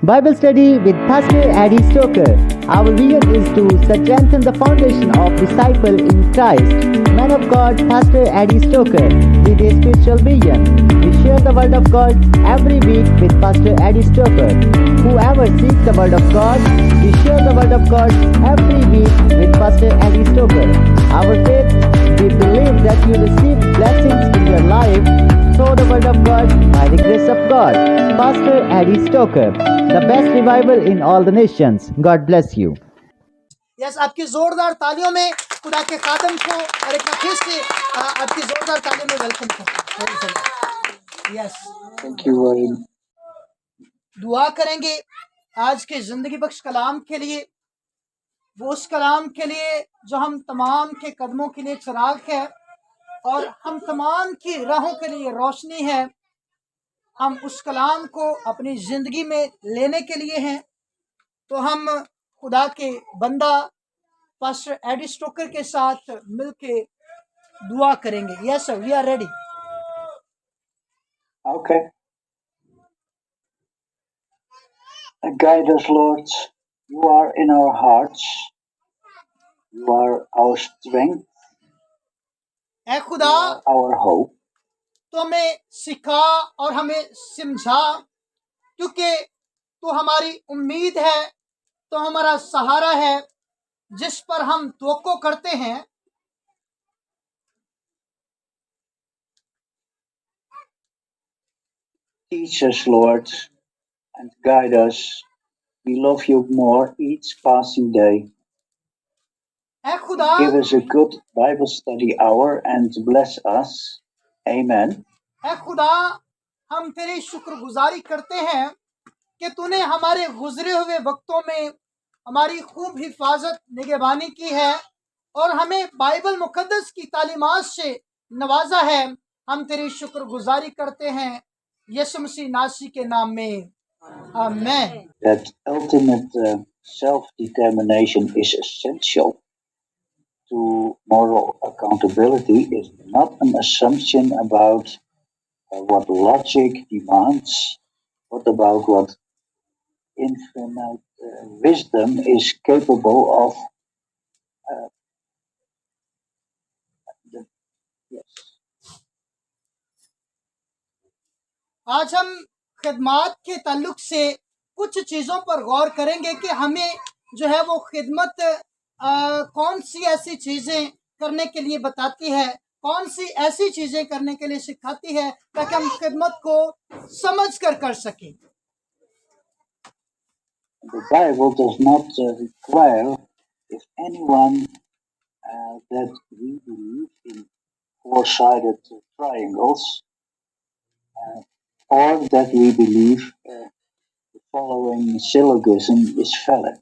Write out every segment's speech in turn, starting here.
Bible study with Pastor Eddie Stoker. Our vision is to strengthen the foundation of disciple in Christ. Man of God, Pastor Eddie Stoker, with a spiritual vision. We share the word of God every week with Pastor Eddie Stoker. Whoever seeks the word of God, we share the word of God every week with Pastor Eddie Stoker. Our faith, we believe that you receive blessings in your life through the word of God by the grace of God. Pastor Eddie Stoker, the best revival in all the nations. God bless you. Yes, आपकी जोरदार तालियों में खुदा के खादम को और एक फिर से आपकी जोरदार तालियों में वेलकम करते हैं। Yes, Thank you very much. दुआ करेंगे आज के जिंदगी बख्श कलाम के लिए, वो उस कलाम के लिए जो हम तमाम के कदमों के लिए चिराग है और हम तमाम की राहों के लिए रोशनी है। हम उस कलाम को अपनी जिंदगी में लेने के लिए हैं, तो हम खुदा के बंदा पास्टर एडी स्टोकर के साथ मिलके दुआ करेंगे। Yes sir, we are ready. Okay. Guide us, Lord. You are in our hearts. You are our strength. ऐ You खुदा, are our hope. तो हमें सिखा और हमें समझा, क्योंकि तो हमारी उम्मीद है, तो हमारा सहारा है जिस पर हम तवक्को करते हैं। Teach us, Lord, and guide us. We love you more each passing day. ऐ खुदा, Give us a good Bible study hour and bless us. Amen. ऐ खुदा, हम तेरी शुक्रगुजारी करते हैं कि तूने हमारे गुजरे हुए वक्तों में हमारी खूब हिफाजत निगहबानी की है और हमें बाइबल मुकद्दस की तालीमात से नवाजा है। हम तेरी शुक्रगुजारी करते हैं यीशु मसीह नासी के नाम में, आमीन। That ultimate self-determination is essential to moral accountability is not an assumption about what logic demands, but about what infinite wisdom is capable of. Yes. आज हम खिदमत के ताल्लुक से कुछ चीज़ों पर गौर करेंगे कि हमें जो है वो खिदमत कौन सी ऐसी चीज़ें करने के लिए बताती है, कौन सी ऐसी चीज़ें करने के लिए सिखाती है ताकि हम खिदमत को समझ कर सकें। The Bible does not require if anyone that we believe in four-sided triangles or that we believe the following syllogism is valid.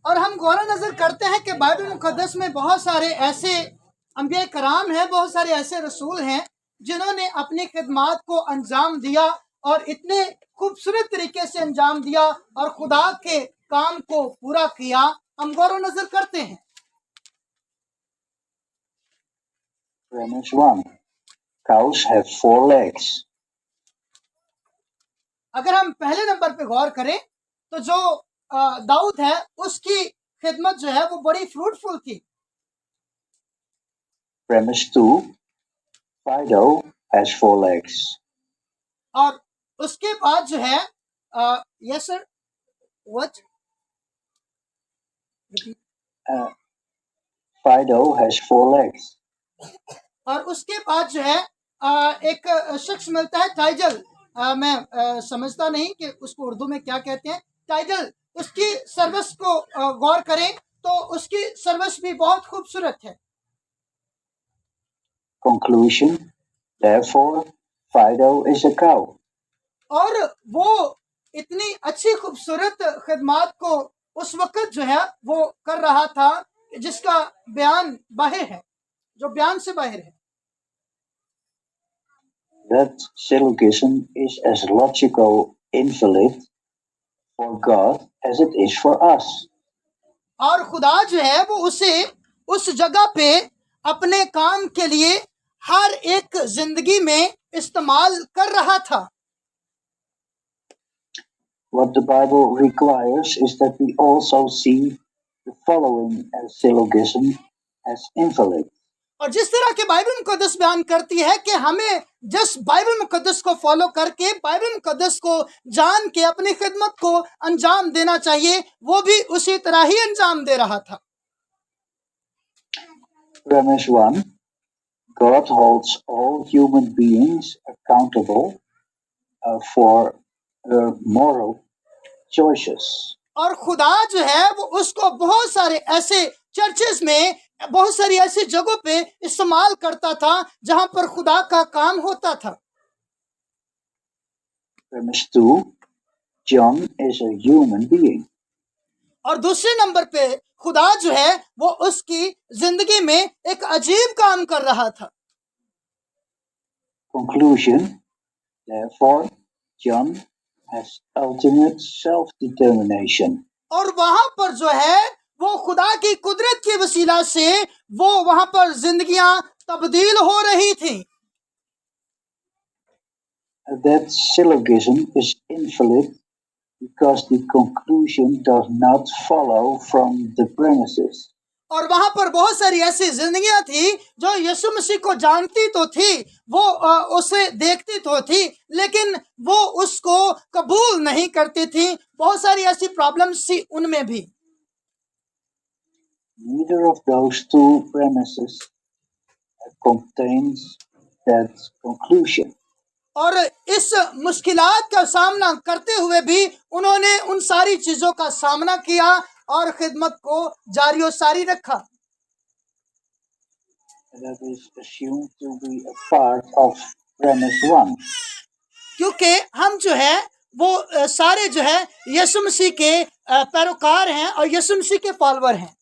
और हम गौर नज़र करते हैं कि बाइबल मुकद्दस में बहुत सारे ऐसे अंबिया कराम हैं, बहुत सारे ऐसे रसूल हैं जिन्होंने अपनी खिदमत को अंजाम दिया और इतने खूबसूरत तरीके से अंजाम दिया और खुदा के काम को पूरा किया। हम गौर नज़र करते हैं। Premise 1. Cows have 4 legs. अगर हम पहले नंबर पे गौर करें तो जो दाऊद है उसकी खिदमत जो है वो बड़ी फ्रूटफुल थी। Premise 2. Fido has 4 legs. और उसके बाद जो है yes sir, what? Fido has 4 legs. और उसके बाद जो है एक शख्स मिलता है टाइजल। मैं समझता नहीं कि उसको उर्दू में क्या कहते हैं, टाइजल। उसकी सर्विस को गौर करें तो उसकी सर्विस भी बहुत खूबसूरत है। Conclusion. Therefore, Fido is a cow. और वो इतनी अच्छी खूबसूरत खिदमत को उस वक्त जो है वो कर रहा था जिसका बयान बाहर है, जो बयान से बाहर है। That syllogism is as logical invalid for God as it is for us. और खुदा जो है वो उसे उस जगह पे अपने काम के लिए हर एक जिंदगी में इस्तेमाल कर रहा था। What the Bible requires is that we also see the following syllogism as invalid. और जिस तरह के बाइबल मुकद्दस बयान करती है कि हमें जिस बाइबल मुकद्दस को फॉलो करके बाइबल मुकद्दस को जान के अपनी खिदमत को अंजाम देना चाहिए, वो भी उसी तरह ही अंजाम दे रहा था। Premise 1. God holds all human beings accountable for their moral choices. और खुदा जो है वो उसको बहुत सारे ऐसे चर्चेस में, बहुत सारी ऐसी जगहों पे इस्तेमाल करता था जहां पर खुदा का काम होता था। Premise 2. John is a human being. और दूसरे नंबर पे खुदा जो है वो उसकी जिंदगी में एक अजीब काम कर रहा था। Conclusion. Therefore, John has ultimate self-determination. और वहां पर जो है वो खुदा की कुदरत की वसीला से वो वहां पर जिंदगियां तब्दील हो रही थी। That syllogism is invalid because the conclusion does not follow from the premises. और वहां पर बहुत सारी ऐसी जिंदगियां थी जो यीशु मसीह को जानती तो थी, वो उसे देखती तो थी, लेकिन वो उसको कबूल नहीं करती थी। बहुत सारी ऐसी प्रॉब्लम्स थी उनमें भी। Neither of those two premises contains that conclusion. और इस मुश्किलात का सामना करते हुए भी उन्होंने उन सारी चीजों का सामना किया और खिदमत को जारी और सारी रखा। That is assumed to be a part of premise 1. क्योंकि हम जो है वो सारे जो है यीशु मसीह के पैरोकार हैं और यीशु मसीह के फॉलोअर हैं।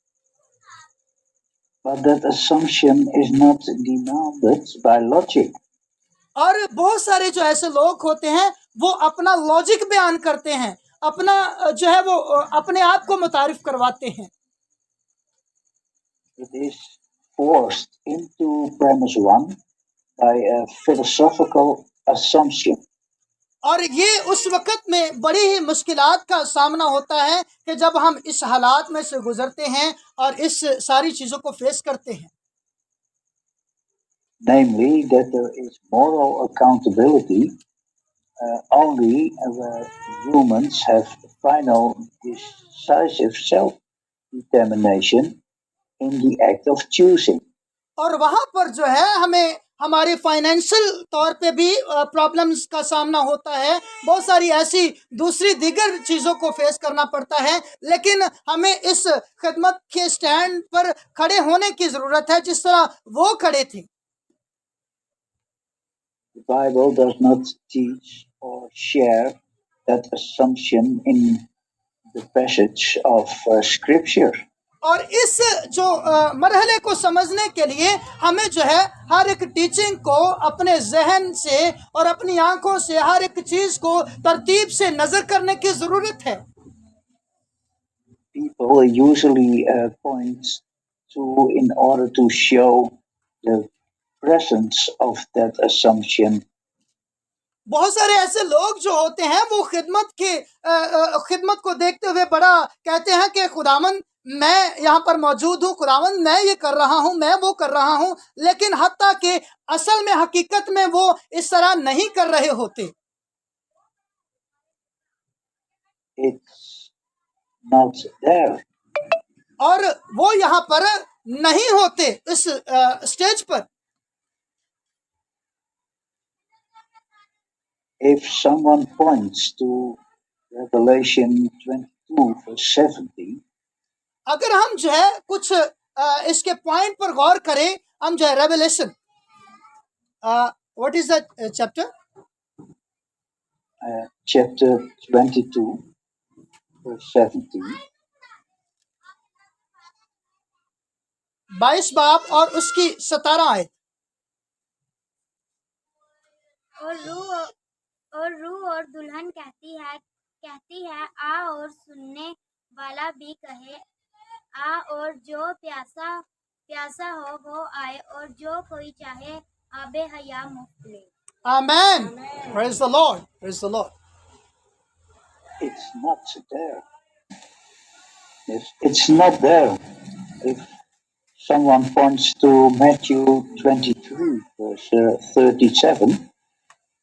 But that assumption is not demanded by logic. और बहुत सारे जो ऐसे लोग होते हैं वो अपना लॉजिक बयान करते हैं, अपना जो है वो अपने आप को मुतारिफ करवाते हैं। It is forced into premise 1 by a philosophical assumption. और ये उस वक्त में बड़ी ही मुश्किलात का सामना होता है कि जब हम इस हालात में से गुजरते हैं और इस सारी चीजों को फेस करते हैं। Namely, that there is moral accountability only where humans have final decisive self-determination in the act of choosing. और वहां पर जो है हमें हमारे फाइनेंशियल तौर पे भी प्रॉब्लम्स का सामना होता है, बहुत सारी ऐसी दूसरी दीगर चीज़ों को फेस करना पड़ता है, लेकिन हमें इस खिदमत के स्टैंड पर खड़े होने की ज़रूरत है जिस तरह वो खड़े थे। The Bible does not teach or share that assumption in the passage of Scripture. और इस जो मरहले को समझने के लिए हमें जो है हर एक टीचिंग को अपने जहन से और अपनी आंखों से हर एक चीज को तरतीब से नजर करने की जरूरत है। People usually point to in order to show the presence of that assumption. बहुत सारे ऐसे लोग जो होते हैं वो खिदमत को देखते हुए बड़ा कहते हैं कि खुदावंद मैं यहाँ पर मौजूद हूँ, खुदावंद मैं ये कर रहा हूँ, मैं वो कर रहा हूँ, लेकिन हत्ता कि असल में हकीकत में वो इस तरह नहीं कर रहे होते। It's not there. और वो यहाँ पर नहीं होते इस स्टेज पर। If someone points to Revelation 22 verse 70, अगर हम जो है कुछ इसके पॉइंट पर गौर करें, हम जो है revelation what is the chapter chapter 22 verse 70, 22 बाब और उसकी 17 आयत। और रूह और दुल्हन कहती है आ, और सुनने वाला भी कहे आ, और जो प्यासा हो वो आए, और जो कोई चाहे आबे हयात मुफ्त ले। Amen, praise the Lord, praise the Lord. it's not there. It's not there. If someone points to Matthew 23, verse 37,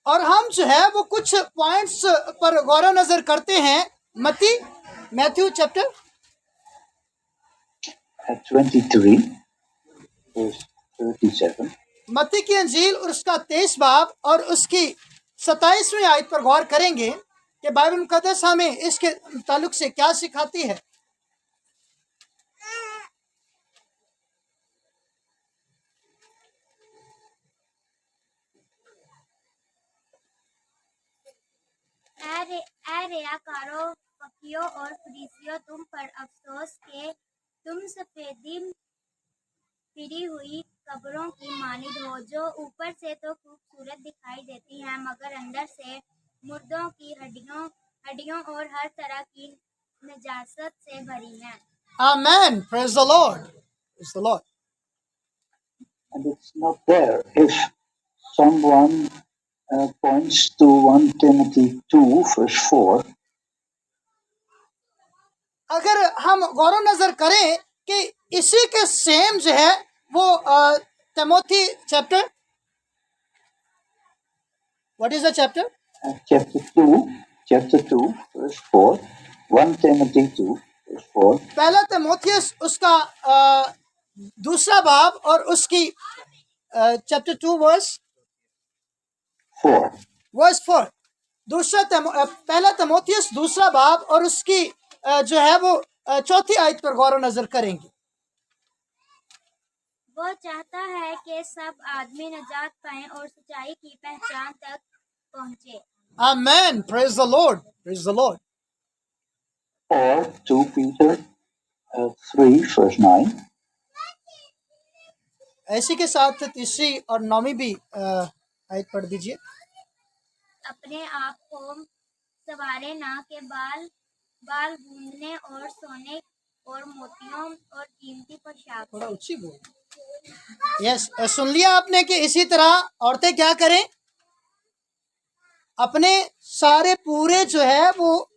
और हम जो है वो कुछ पॉइंट्स पर गौर नजर करते हैं। Matthew chapter 23, verse 37. मत्ती की अंजील और उसका 23 बाब और उसकी 27वीं आयत पर गौर करेंगे कि बाइबल मुकद्दस हमें इसके ताल्लुक से क्या सिखाती है। ऐ रियाकारों, फकीरों और फरीसियों, तुम पर अफसोस के तुम सफेदी फिरी हुई कब्रों की मानिद हो, जो ऊपर से तो खूबसूरत दिखाई देती हैं मगर अंदर से मुर्दों की हड्डियों और हर तरह की नजासत से भरी हैं। Amen, praise the Lord, praise the Lord. And it's not there. If someone points to 1 Timothy 2, verse 4, अगर हम गौर नजर करें कि इसी के सेम जो है वो Timothy chapter, what is the chapter? chapter 2, verse 4, 1 Timothy 2, verse 4. पहला तिमोथियस उसका दूसरा बाब और उसकी चैप्टर 2 वर्स 4। पहला तिमोथियस दूसरा बाब और उसकी जो है वो चौथी आयत पर गौर नजर करेंगे। वो चाहता है कि सब आदमी नजात पाएं और सच्चाई की पहचान तक पहुंचे। Amen, praise the Lord, praise the Lord. Or 2 Peter 3, verse 9. ऐसी के साथ तीसरी और नौवीं भी आयत पढ़ दीजिए। अपने आप को सवारे ना के बाल गूंदने और सोने और मोतियों और कीमती पोशाक। थोड़ा ऊंची बोल। यस, सुन लिया आपने कि इसी तरह औरतें क्या करें, अपने सारे पूरे जो है वो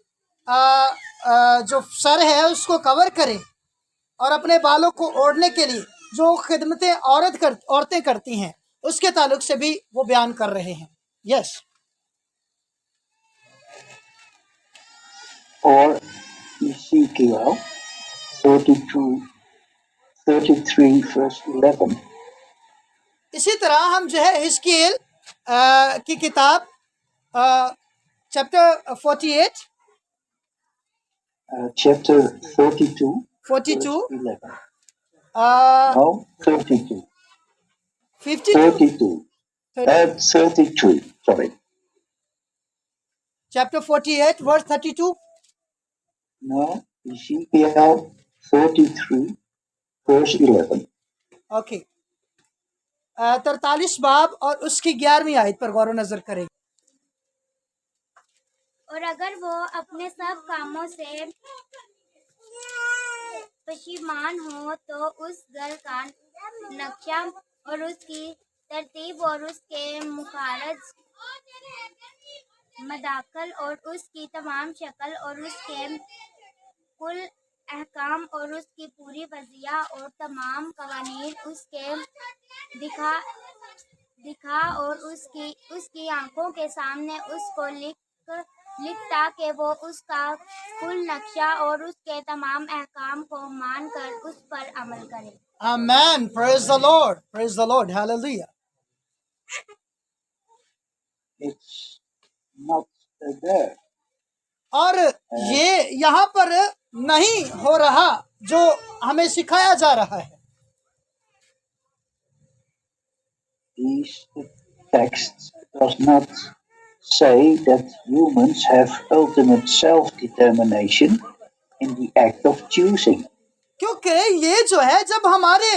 जो सर है उसको कवर करें और अपने बालों को ओढ़ने के लिए जो खिदमतें औरतें करती हैं उसके ताल्लुक से भी वो बयान कर रहे हैं। यस। Or Ezekiel 33, verse 11. इसी तरह हम जो है हिजकीएल की किताब chapter 48 chapter 42, 42 verse 11. No, 32. 52 33, sorry. Chapter 48 verse 32. No, Ezekiel 33, verse 11. Okay. 43 बाब और उसकी 11वीं आयत पर गौर नजर करेंगे। और अगर वो अपने सब कामों से पश्चिमान हो तो उस घर का नक्शा और उसकी तरतीब और उसके मुखारज मदाखल और उसकी तमाम शक्ल और उसके कुल अहकाम और उसकी पूरी वज़िया और तमाम कवानीन उसके दिखा और उसकी आंखों के सामने उसको लिखता कि वो उसका कुल नक्शा और उसके तमाम अहकाम को मानकर उस पर अमल करे। Amen. Praise the Lord. Praise the Lord. Hallelujah. It's not there. और ये यहाँ पर नहीं हो रहा जो हमें सिखाया जा रहा है। These texts does not say that humans have ultimate self-determination in the act of choosing. क्योंकि ये जो है जब हमारे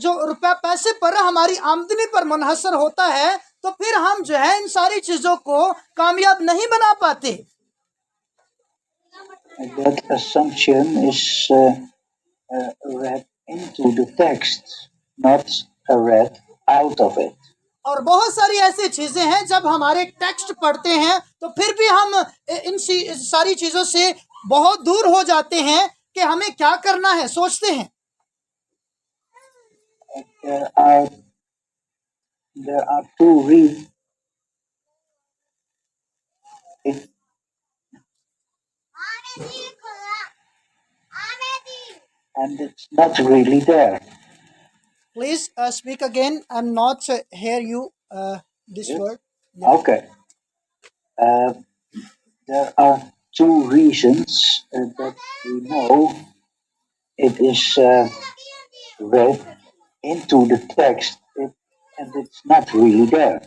जो रुपया पैसे पर हमारी आमदनी पर मुनहसर होता है तो फिर हम जो है इन सारी चीजों को कामयाब नहीं बना पाते। That assumption is read into the text, not read out of it. और बहुत सारी ऐसी चीजें हैं जब हमारे टेक्स्ट पढ़ते हैं तो फिर भी हम इन सारी चीजों से बहुत दूर हो जाते हैं कि हमें क्या करना है, सोचते हैं। There are two reasons. And it's not really there. Please speak again. I'm not hear you this Yes. word. Okay. There are two reasons that we know it is read into the text, and it's not really there.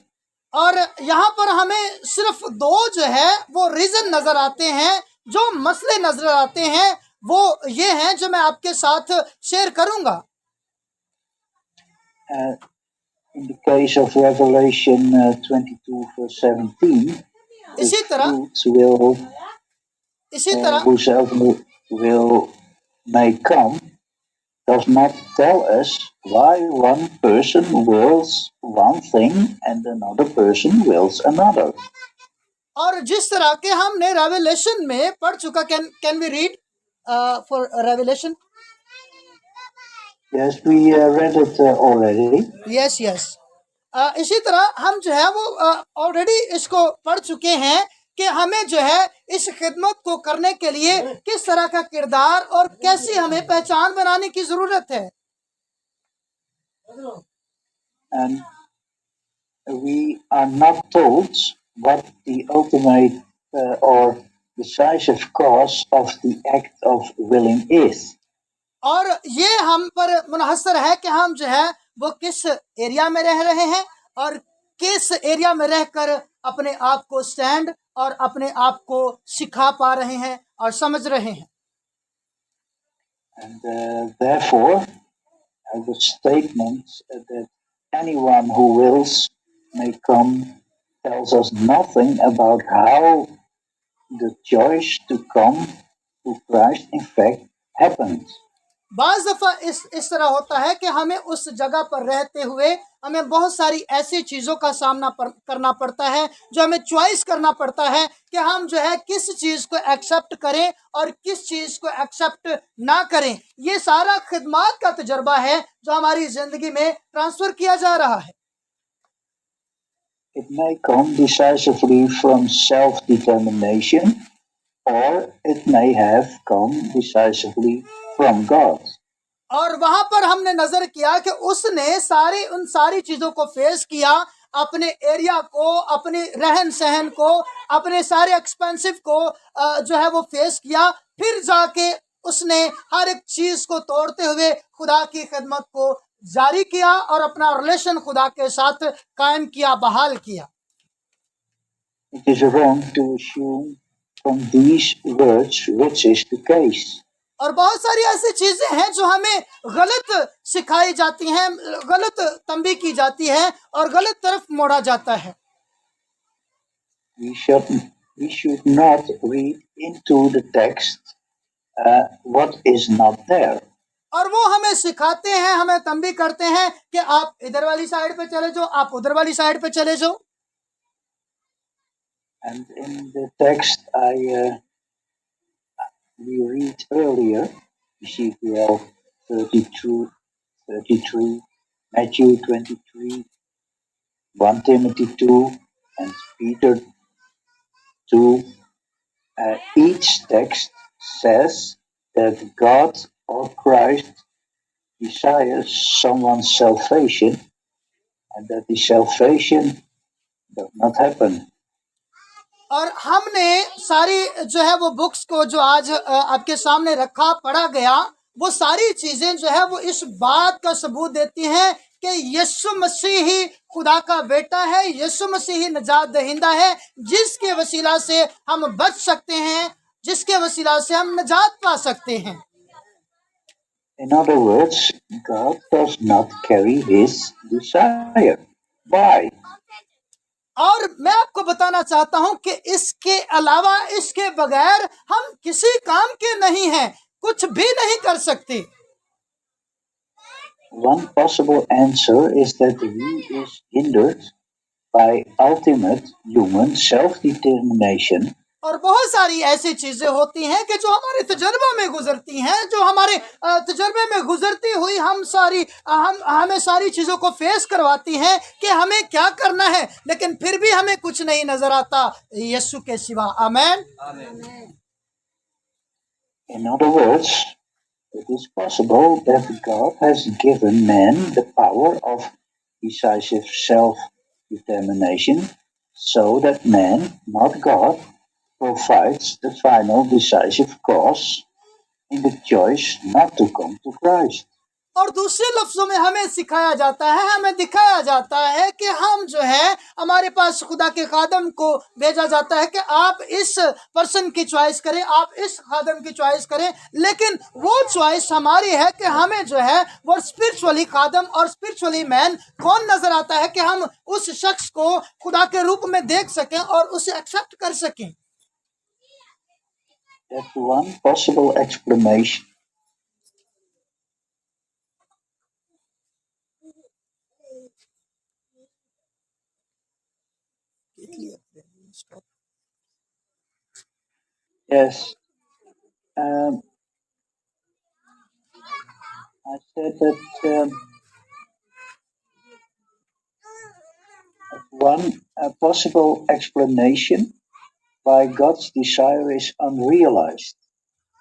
और यहाँ पर हमें सिर्फ दो जो है वो reason नजर आते हैं, जो मसले नजर आते हैं वो ये हैं जो मैं आपके साथ शेयर करूंगा। In the case of Revelation 22 verse 17, इसी तरह whosoever will may come does not tell us why one person wills one thing and another person wills another. और जिस तरह के हमने रेवलेशन में पढ़ चुका, can we read for revelation? Yes, we read it already. Yes yes. इसी तरह हम जो है वो ऑलरेडी इसको पढ़ चुके हैं कि हमें जो है इस खिदमत को करने के लिए किस तरह का किरदार और कैसी हमें पहचान बनाने की जरूरत है। And we are not told what the ultimate or decisive cause of the act of willing is. और ये हम पर मुनहसर है कि हम जो है वो किस एरिया में रह रहे हैं और किस एरिया में रहकर अपने आप को स्टैंड और अपने आप को सिखा पा रहे हैं और समझ रहे हैं। And therefore, the statement that anyone who wills may come tells us nothing about how the choice to come to Christ in fact happens. बाज़ दफ़ा इस तरह होता है कि हमें उस जगह पर रहते हुए हमें बहुत सारी ऐसी चीज़ों का सामना करना पड़ता है, जो हमें चॉइस करना पड़ता है कि हम जो है किस चीज़ को एक्सेप्ट करें और किस चीज़ को एक्सेप्ट ना करें। ये सारा खिदमत का तजर्बा है जो हमारी ज़िंदगी में ट्रांसफ़र किया जा रहा है। It may come decisively from self-determination, or it may have come decisively from God. और वहां पर हमने नजर किया कि उसने उन सारी चीजों को फेस किया, अपने एरिया को, अपने रहन सहन को, अपने सारे एक्सपेंसिव को जो है वो फेस किया, फिर जाके उसने हर एक चीज को तोड़ते हुए खुदा की खिदमत को जारी किया और अपना रिलेशन खुदा के साथ कायम किया, बहाल किया। It is wrong to assume from these words which is the case. और बहुत सारी ऐसी चीजें हैं जो हमें गलत सिखाई जाती हैं, गलत तंबीह की जाती है और गलत तरफ मोड़ा जाता है। We should not read into the text what is not there. और वो हमें सिखाते हैं, हमें तंबीह करते हैं कि आप इधर वाली साइड पे चले जाओ, आप उधर वाली साइड पे चले जाओ। And in the text we read earlier, Ezekiel 33, Matthew 23, 1 Timothy 2, and Peter 2. Each text says that God or Christ desires someone's salvation, and that the salvation does not happen. और हमने सारी जो है वो बुक्स को जो आज आपके सामने रखा पढ़ा गया, वो सारी चीजें जो है वो इस बात का सबूत देती हैं कि यीशु मसीह ही खुदा का बेटा है, यीशु मसीह ही निजात दहिंदा है, जिसके वसीला से हम बच सकते हैं, जिसके वसीला से हम निजात पा सकते हैं। In other words, God does not carry his desire. Why? और मैं आपको बताना चाहता हूं कि इसके अलावा, इसके बगैर हम किसी काम के नहीं हैं, कुछ भी नहीं कर सकते। One possible answer is that he is hindered by ultimate human self-determination और बहुत सारी ऐसी चीजें होती हैं कि जो हमारे तजर्बा में गुजरती हैं, जो हमारे तजर्बे में गुजरती हुई हमें सारी चीजों को फेस करवाती हैं कि हमें क्या करना है, लेकिन फिर भी हमें कुछ नहीं नजर आता यीशु के सिवा। आमीन। In other words, it is possible that God has given man the power of decisive self-determination so that man, not God, provides the final decisive cause in the choice not to come to Christ. और दूसरे लफ्जों में हमें सिखाया जाता है, हमें दिखाया जाता है कि हम जो है, हमारे पास खुदा के खादम को भेजा जाता है कि आप इस पर्सन की चॉइस करें, आप इस खादम की चॉइस करें, लेकिन वो चॉइस हमारी है कि हमें जो है वो स्पिरिचुअली खादम और स्पिरिचुअली मैन कौन नजर आता है कि हम उस शख्स को खुदा के रूप में देख सकें और उसे एक्सेप्ट कर सकें। That's one possible explanation. Yes. I said that one possible explanation why God's desire is unrealized.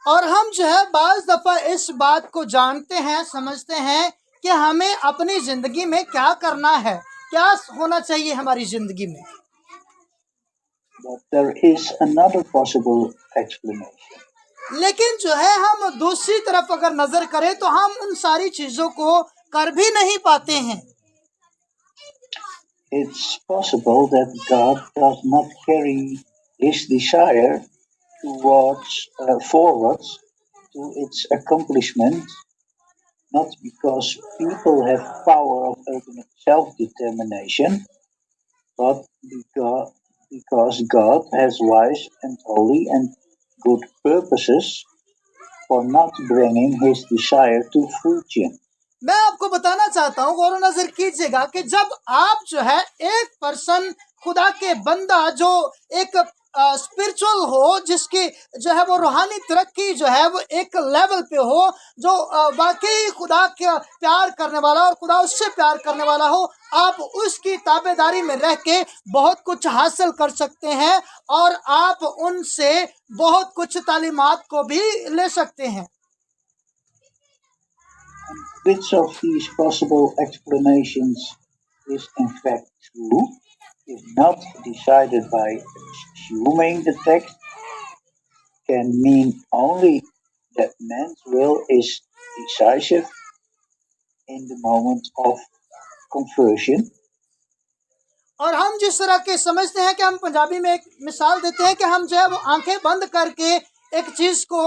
और हम जो है बाज दफा इस बात को जानते हैं, समझते हैं कि हमें अपनी जिंदगी में क्या करना है, क्या होना चाहिए हमारी जिंदगी में। But there is another possible explanation. लेकिन जो है हम दूसरी तरफ अगर नजर करें तो हम उन सारी चीजों को कर भी नहीं पाते हैं। It's possible that God does not carry his desire forwards to its accomplishment, not because people have power of ultimate self-determination, but because God has wise and holy and good purposes for not bringing his desire to fruition. मैं आपको बताना चाहता हूँ, गौर नजर कीजिएगा कि जब आप जो है एक पर्सन खुदा के बंदा जो एक स्पिरिचुअल हो, जिसकी जो है वो रूहानी तरक्की जो है वो एक लेवल पे हो, जो वाकई खुदा का प्यार करने वाला और खुदा उससे प्यार करने वाला हो, आप उसकी ताबेदारी में रह के बहुत कुछ हासिल कर सकते हैं और आप उनसे बहुत कुछ तालीमात को भी ले सकते हैं। Which of these possible explanations is in fact true is not decided by assuming the text, can mean only that man's will is decisive in the moment of conversion. और हम जिस तरह के समझते हैं कि हम पंजाबी में एक मिसाल देते हैं कि हम जो है वो आंखें बंद करके एक चीज को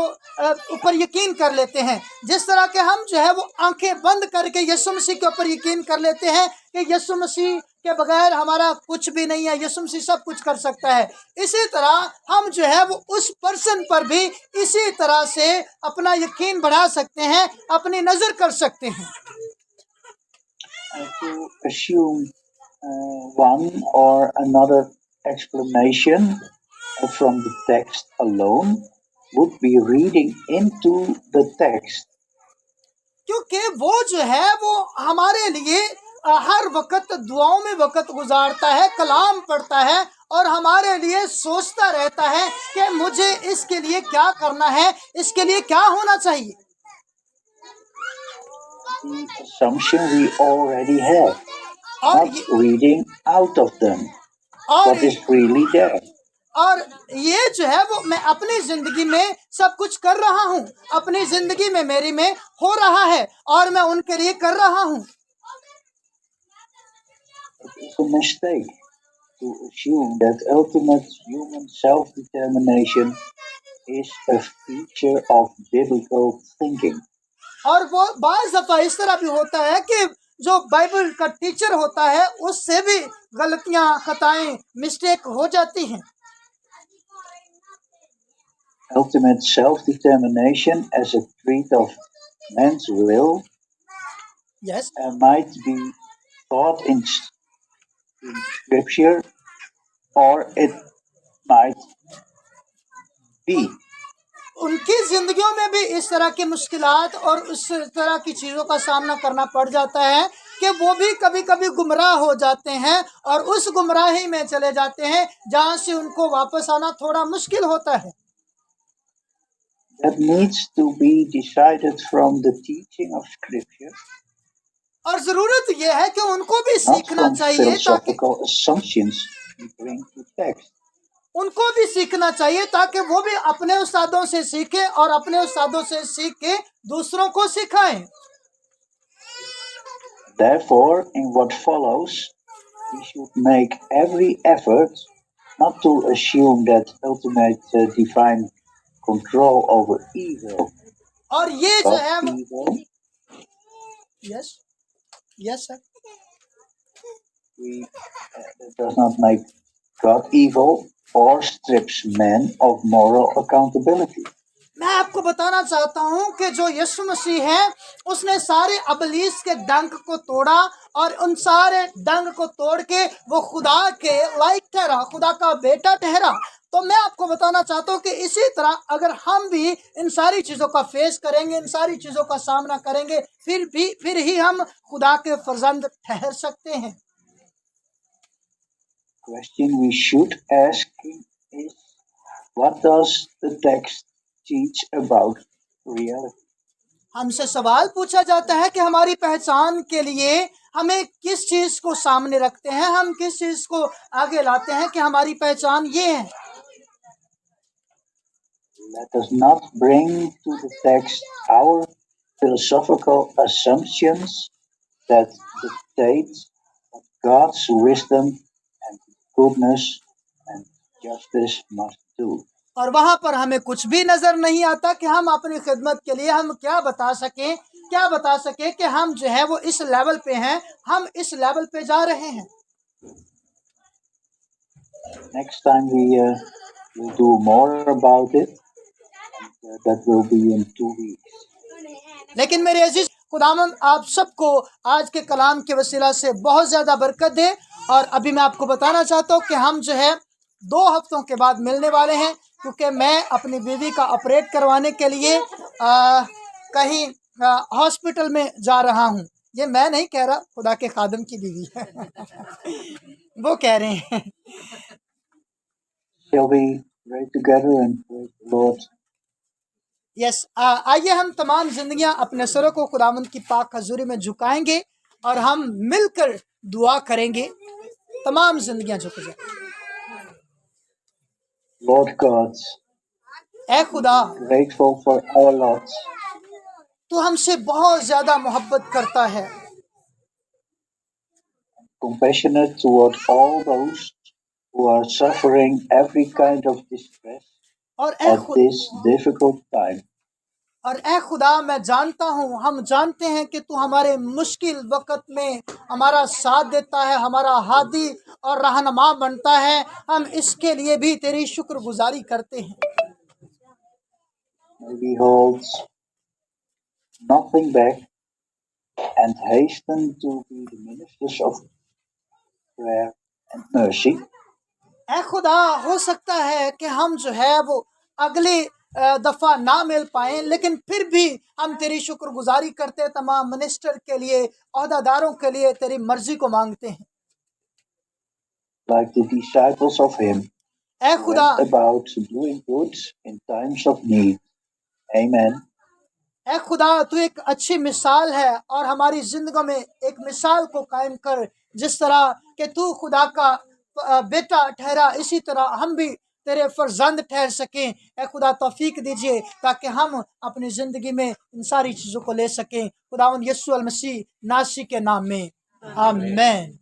ऊपर यकीन कर लेते हैं, जिस तरह के हम जो है वो आंखें बंद करके यीशु मसीह के ऊपर यकीन कर लेते हैं कि यीशु मसीह के बगैर हमारा कुछ भी नहीं है, यीशु मसीह सब कुछ कर सकता है। इसी तरह हम जो है वो उस पर्सन पर भी इसी तरह से अपना यकीन बढ़ा सकते हैं, अपनी नजर कर सकते हैं। To assume one or another explanation from the text alone would be reading into the text. क्योंकि वो जो है वो हमारे लिए हर वक्त दुआओं में वक्त गुजारता है, कलाम पढ़ता है और हमारे लिए सोचता रहता है कि मुझे इसके लिए क्या करना है, इसके लिए क्या होना चाहिए। The assumption we already have, not reading out of them what is really there. और ये जो है वो मैं अपनी जिंदगी में सब कुछ कर रहा हूँ, अपनी जिंदगी में मेरी में हो रहा है और मैं उनके लिए कर रहा हूँ। It's a mistake to assume that ultimate human self-determination is a feature of biblical thinking. और वो बाज़ दफा इस तरह भी होता है कि जो बाइबल का टीचर होता है उससे भी गलतियां, खताएं, मिस्टेक हो जाती हैं। Ultimate self-determination as a trait of man's will yes might be taught in scripture, or it might be उनकी जिंदगियों में भी इस तरह की मुश्किलात और उस तरह की चीज़ों का सामना करना पड़ जाता है कि वो भी कभी कभी गुमराह हो जाते हैं और उस गुमराही में चले जाते हैं जहाँ से उनको वापस आना थोड़ा मुश्किल होता है। that needs to be decided from the teaching of scripture, और ज़रूरत यह है कि उनको भी not सीखना from चाहिए ताकि philosophical assumptions we bring to text. उनको भी सीखना चाहिए ताकि वो भी अपने उस्तादों से सीखें और अपने उस्तादों से सीख के दूसरों को सिखाएं। Therefore, in what follows, we should make every effort not to assume that ultimate divine control over evil. और ये जो But है evil, yes yes sir that does not make God evil or strips men of moral accountability. मैं आपको बताना चाहता हूं कि जो यीशु मसीह है उसने सारे अबलीस के डंक को तोड़ा और उन सारे डंक को तोड़ के वो खुदा के लायक ठहरा, खुदा का बेटा ठहरा। तो मैं आपको बताना चाहता हूं कि इसी तरह अगर हम भी इन सारी चीज़ों का फेस करेंगे, इन सारी चीज़ों का सामना करेंगे, फिर ही हम खुदा के फर्जंद ठहर सकते हैं। Question we should ask is, what does the text teach about reality? हमसे सवाल पूछा जाता है कि हमारी पहचान के लिए हमें किस चीज़ को सामने रखते हैं, हम किस चीज़ को आगे लाते हैं कि हमारी पहचान ये है। Let us not bring to the text our philosophical assumptions that dictate what God's wisdom and goodness and justice must do. और वहाँ पर हमें कुछ भी नज़र नहीं आता कि हम अपनी खिदमत के लिए हम क्या बता सकें कि हम जो है वो इस लेवल पे हैं, हम इस लेवल पे जा रहे हैं। Next time we will do more about it. That will be in 2 weeks. लेकिन मेरे अजीज, खुदावंद आप सबको आज के कलाम के वसीला से बहुत ज़्यादा बरकत दे। और अभी मैं आपको बताना चाहता हूँ कि हम जो है 2 हफ्तों के बाद मिलने वाले हैं, क्योंकि मैं अपनी बीवी का ऑपरेट करवाने के लिए कहीं हॉस्पिटल में जा रहा हूँ। ये मैं नहीं कह रहा, खुदा के खादम की बीवी है वो कह रहे हैं। Shall we pray together and praise the Lord? Yes, आइए हम तमाम जिंदगियां अपने सरों को खुदावंद की पाक हजूरी में झुकाएंगे और हम मिलकर दुआ करेंगे। तमाम जिंदगियां झुक जाए। Lord God, ऐ खुदा, grateful for our lot, तू हमसे बहुत ज्यादा मोहब्बत करता है, compassionate toward all those who are suffering every kind of distress और at this difficult time. और ऐ खुदा, मैं जानता हूँ, हम जानते हैं कि तू हमारे मुश्किल वक़्त में हमारा साथ देता है, हमारा हादी और रहनुमा बनता है। हम इसके लिए भी तेरी शुक्रगुजारी करते हैं। May we hold nothing back and hasten to be the ministers of prayer and mercy. ऐ खुदा, हो सकता है कि हम जो है वो अगली दफ़ा ना मिल पाएं, लेकिन फिर भी हम तेरी शुक्रगुजारी करते, तमाम मिनिस्टर के लिए, ओहदेदारों के लिए तेरी मर्जी को मांगते हैं। Like the disciples of him, ऐ खुदा, went about doing good in times of need. Amen. ऐ खुदा, तू एक अच्छी मिसाल है और हमारी जिंदगी में एक मिसाल को कायम कर। जिस तरह कि तू खुदा का बेटा ठहरा, इसी तरह हम भी तेरे फर्जंद ठहर सकें। ऐ खुदा, तौफीक दीजिए ताकि हम अपनी ज़िंदगी में इन सारी चीज़ों को ले सकें। खुदावंद यीशु अल मसीह नासी के नाम में, आमीन।